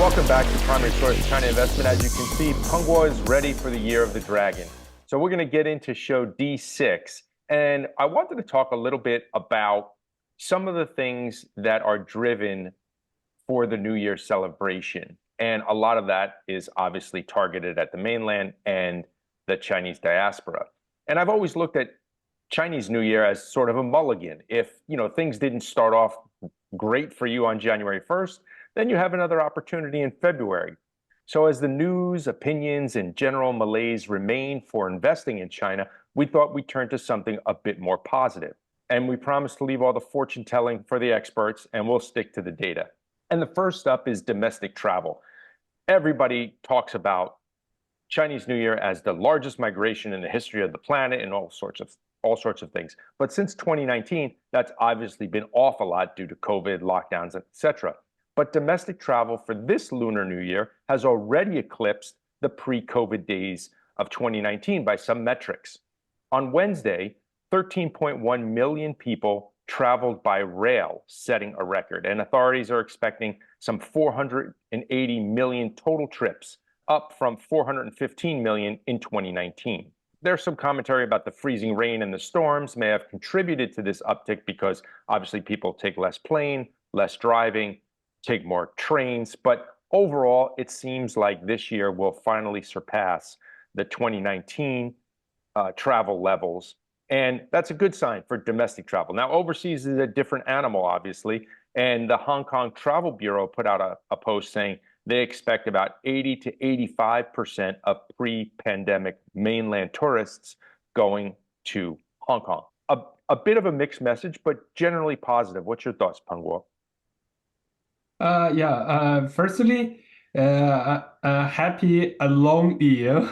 Welcome back to Primary Source China Investment. As you can see, Peng Guo is ready for the year of the dragon. So we're going to get into show D6. And I wanted to talk a little bit about some of the things that are driven for the New Year celebration. And a lot of that is obviously targeted at the mainland and the Chinese diaspora. And I've always looked at Chinese New Year as sort of a mulligan. If, things didn't start off great for you on January 1st, then you have another opportunity in February. So as the news, opinions, and general malaise remain for investing in China, we thought we'd turn to something a bit more positive. And we promised to leave all the fortune telling for the experts, and we'll stick to the data. And the first up is domestic travel. Everybody talks about Chinese New Year as the largest migration in the history of the planet and all sorts of things. But since 2019, that's obviously been off a lot due to COVID, lockdowns, etc. But domestic travel for this Lunar New Year has already eclipsed the pre-COVID days of 2019 by some metrics. On Wednesday, 13.1 million people traveled by rail, setting a record, and authorities are expecting some 480 million total trips, up from 415 million in 2019. There's some commentary about the freezing rain and the storms may have contributed to this uptick because obviously people take less plane, less driving, take more trains, but overall, it seems like this year will finally surpass the 2019 travel levels. And that's a good sign for domestic travel. Now, overseas is a different animal, obviously. And the Hong Kong Travel Bureau put out a post saying they expect about 80 to 85% of pre-pandemic mainland tourists going to Hong Kong. A bit of a mixed message, but generally positive. What's your thoughts, Peng Guo? Firstly, happy a long year.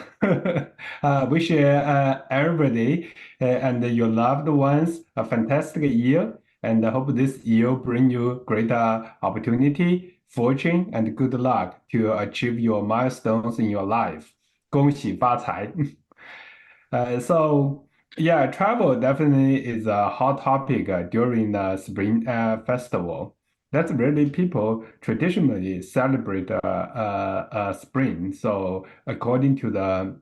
Wish everybody and your loved ones a fantastic year, and I hope this year bring you greater opportunity, fortune, and good luck to achieve your milestones in your life. 恭喜发财. Travel definitely is a hot topic during the Spring Festival. That's really people traditionally celebrate spring. So according to the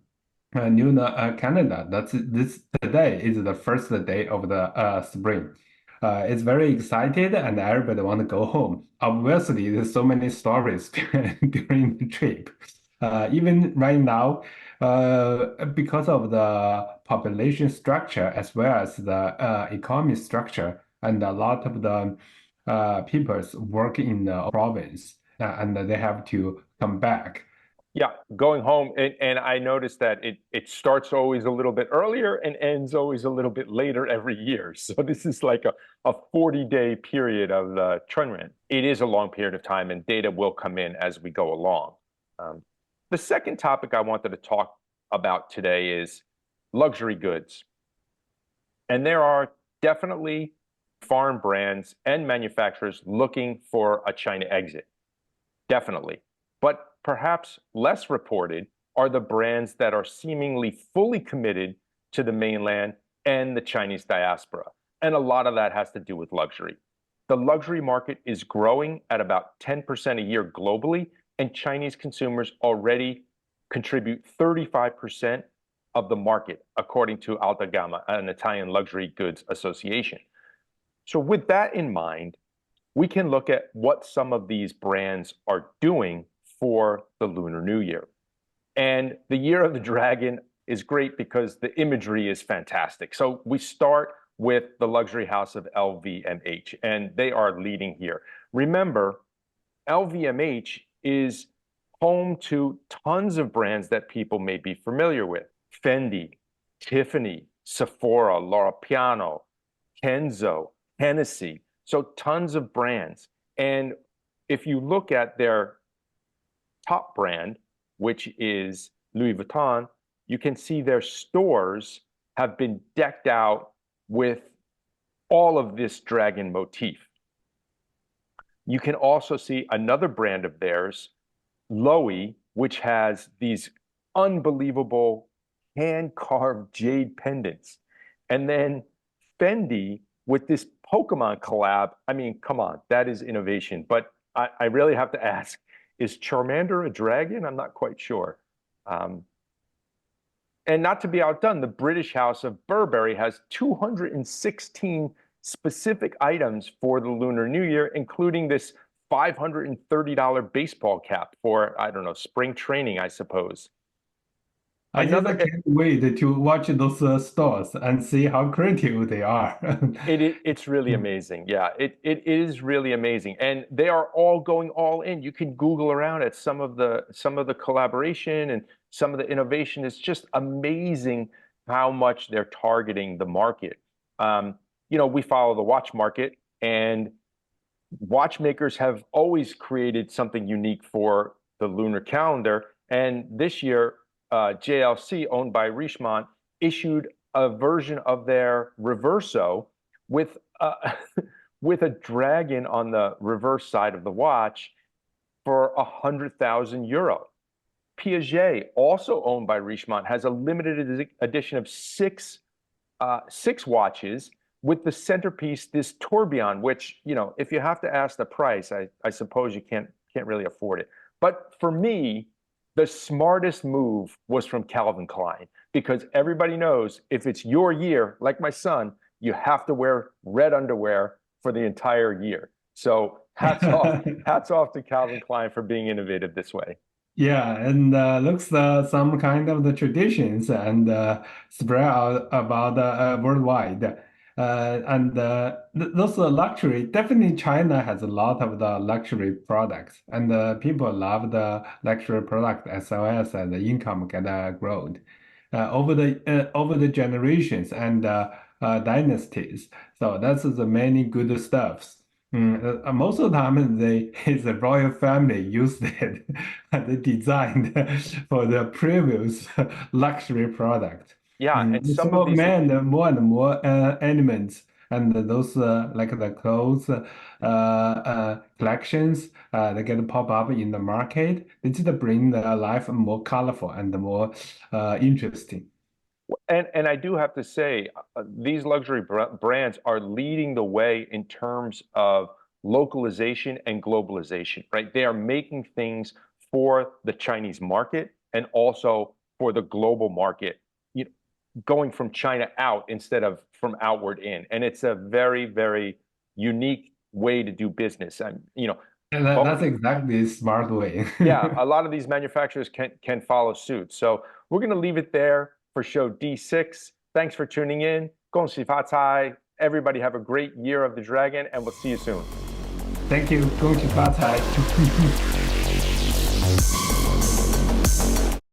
Lunar Canada, this today is the first day of the spring. It's very excited and everybody want to go home. Obviously, there's so many stories during the trip. Even right now, because of the population structure as well as the economy structure, and a lot of the peoples work in the province, and they have to come back. Yeah, going home, and I noticed that it starts always a little bit earlier and ends always a little bit later every year. So this is like a 40-day period of the Chunran. It is a long period of time, and data will come in as we go along. The second topic I wanted to talk about today is luxury goods. And there are definitely foreign brands and manufacturers looking for a China exit. Definitely. But perhaps less reported are the brands that are seemingly fully committed to the mainland and the Chinese diaspora. And a lot of that has to do with luxury. The luxury market is growing at about 10% a year globally, and Chinese consumers already contribute 35% of the market, according to Alta Gamma, an Italian luxury goods association. So with that in mind, we can look at what some of these brands are doing for the Lunar New Year. And the Year of the Dragon is great because the imagery is fantastic. So we start with the luxury house of LVMH, and they are leading here. Remember, LVMH is home to tons of brands that people may be familiar with. Fendi, Tiffany, Sephora, Loro Piana, Kenzo, Hennessy. So tons of brands. And if you look at their top brand, which is Louis Vuitton, you can see their stores have been decked out with all of this dragon motif. You can also see another brand of theirs, Loewe, which has these unbelievable hand-carved jade pendants. And then Fendi with this Pokemon collab. I mean, come on, that is innovation. But I really have to ask, Is Charmander a dragon? I'm not quite sure. Um, and not to be outdone, the British House of Burberry has 216 specific items for the Lunar New Year, including this $530 baseball cap for, I don't know, spring training, I suppose. I just Another can't wait to watch those stores and see how creative they are. it's really amazing. Yeah, it is really amazing. And they are all going all in. You can Google around at some of the collaboration and some of the innovation. It's just amazing how much they're targeting the market. We follow the watch market, and watchmakers have always created something unique for the lunar calendar. And this year, JLC, owned by Richemont, issued a version of their Reverso with with a dragon on the reverse side of the watch for 100,000 euro. Piaget, also owned by Richemont, has a limited edition of six watches with the centerpiece, this tourbillon, which, if you have to ask the price, I suppose you can't really afford it. But for me, the smartest move was from Calvin Klein, because everybody knows if it's your year, like my son, you have to wear red underwear for the entire year. So hats off to Calvin Klein for being innovative this way. Yeah, and looks some kind of the traditions and spread out about worldwide. And th those luxury, definitely China has a lot of the luxury products, and people love the luxury product as well as the income get grown over the generations and dynasties. So that's the many good stuffs. Most of the time, the royal family used it, they designed for the previous luxury product. Yeah, and some of So these, man, more and more elements and those like the clothes collections, they get pop up in the market. They just bring the life more colorful and more interesting. and I do have to say, these luxury brands are leading the way in terms of localization and globalization, right? They are making things for the Chinese market and also for the global market, you know, going from China out instead of from outward in. And it's a very, very unique way to do business. And, And that's exactly the smart way. yeah, a lot of these manufacturers can follow suit. So we're going to leave it there for show D6. Thanks for tuning in. 恭喜发财. Everybody have a great year of the dragon, and we'll see you soon. Thank you. 恭喜发财。